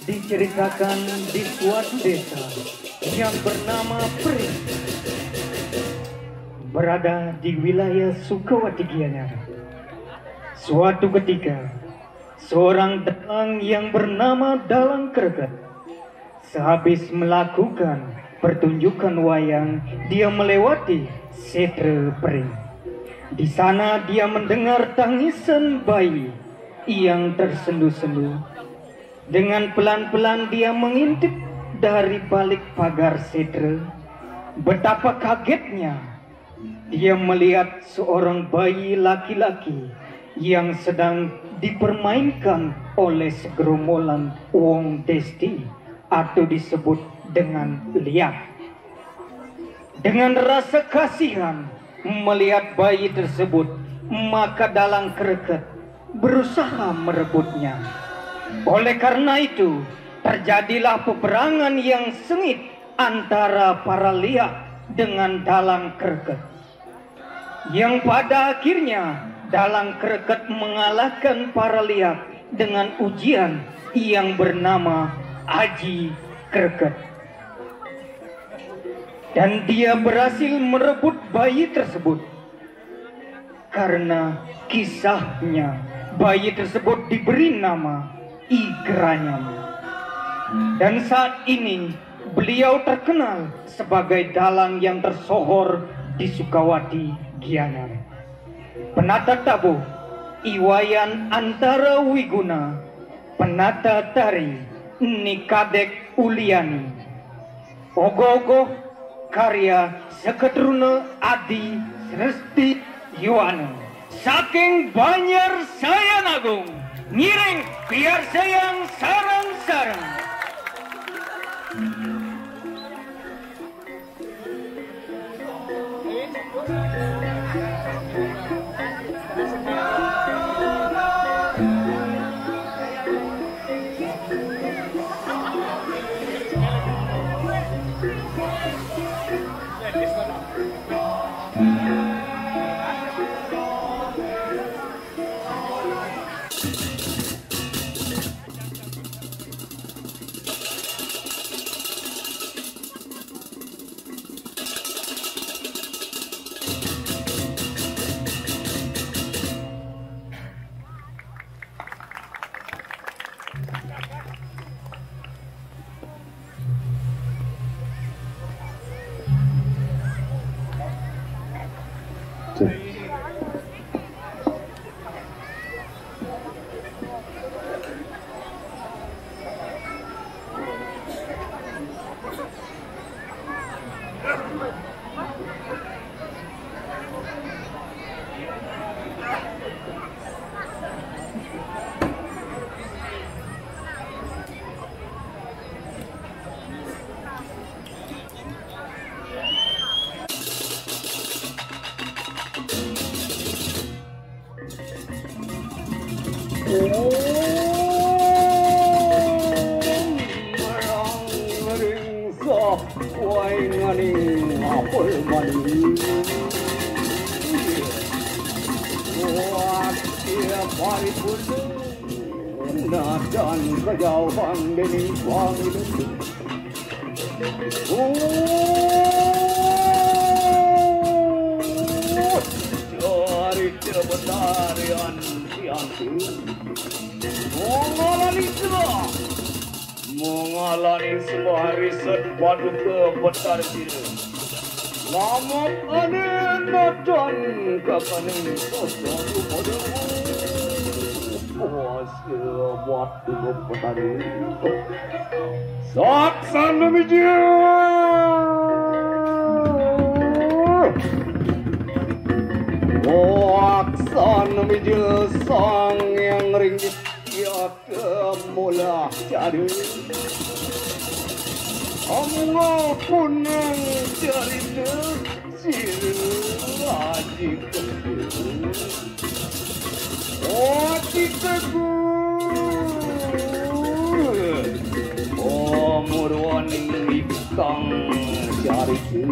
diceritakan di suatu desa yang bernama Pring, berada di wilayah Sukawati Gianyar. Suatu ketika, seorang dalang yang bernama Dalang Kreget, sehabis melakukan pertunjukan wayang, dia melewati setre Pring. Di sana dia mendengar tangisan bayi yang tersendu-sendu. Dengan pelan-pelan dia mengintip dari balik pagar setre. Betapa kagetnya dia melihat seorang bayi laki-laki yang sedang dipermainkan oleh segerombolan wong desti atau disebut dengan liak. Dengan rasa kasihan melihat bayi tersebut, maka Dalang Kreget berusaha merebutnya. Oleh karena itu, terjadilah peperangan yang sengit antara para liak dengan Dalang Kreget, yang pada akhirnya Dalang Kreget mengalahkan para liak dengan ujian yang bernama Aji Kreget. Dan dia berhasil merebut bayi tersebut. Karena kisahnya, bayi tersebut diberi nama Igranyam. Dan saat ini beliau terkenal sebagai dalang yang tersohor di Sukawati Gianyar. Penata tabuh Iwayan Antara Wiguna, penata tari Nikadek Uliani, Ogoh Ogoh karya Seketruna Adi Resti Yuwana. Saking Banjar Sayan Agung, ngiring biar sayang sarang-sarang. Dan kejauhan deni wangi dari kebenaran sianti mengalami sebuah riset padu kebenar diri lama aneh dan kekanin kosong padamu waktu petani saksana biji saksana biji sang yang ringgit ya kemula jadi amapun yang jadi aji Otitaku Murwani Ikang Jariku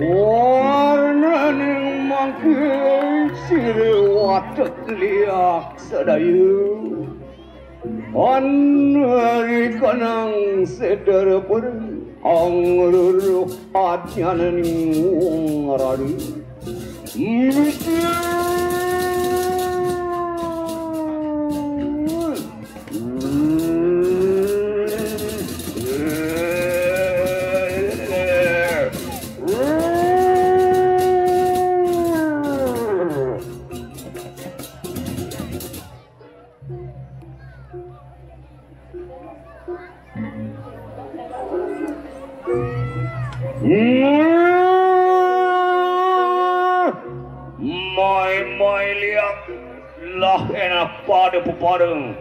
warnaning mangke siriwatek liak sadayu anari kanang sedar peri anglur adyaning ngarari Mai lihat lah enak pada pepadang.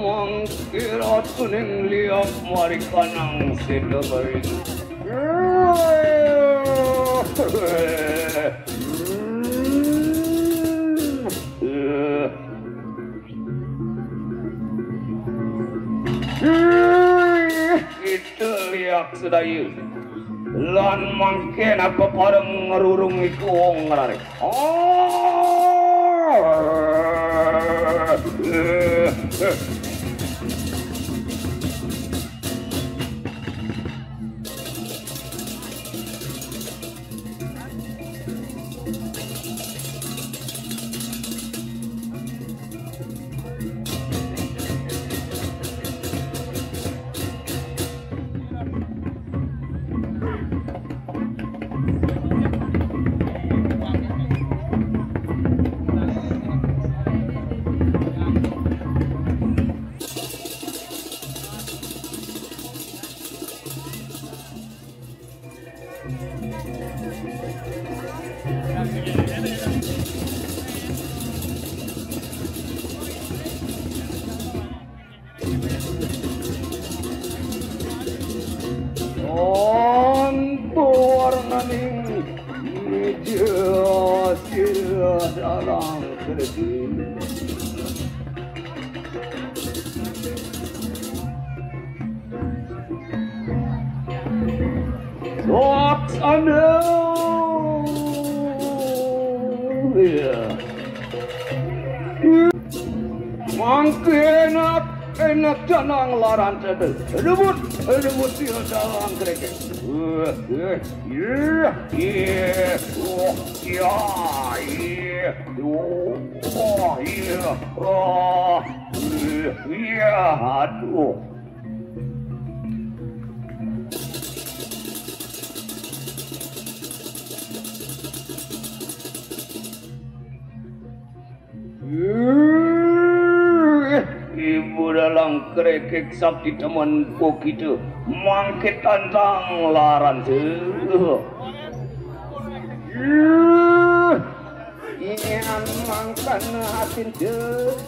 Mangkira kuning liap mari kanang sedabari. Itu liak sedayu. Lan mangke apa pareng ngerurung iku ngarare. Enak janang laran cedel, rebut dia dalam kereta. Aduh. Ibu dalam kerekek sabdi teman kita mangkit tantang laran tuh. Ian mangkan hatin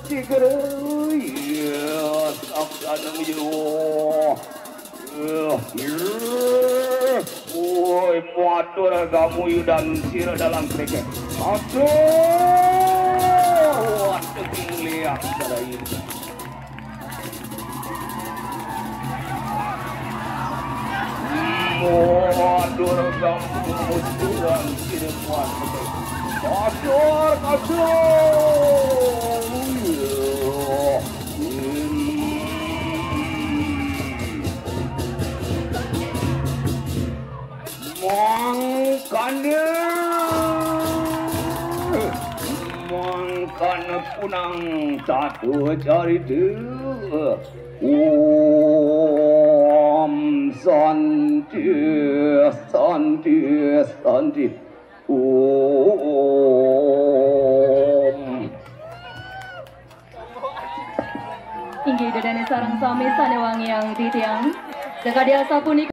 cigeru ya sabda mejo. Woi muatur kamu yudan sira dalam kerekek. Aduh, aduh lihat dari ini. Adur kamu musuhan sirepan. Adur. Mangkana punang satu cari tuh. Om Santi. Om dene sarang sami sanewangi yang titiang. Jaka dia sapunika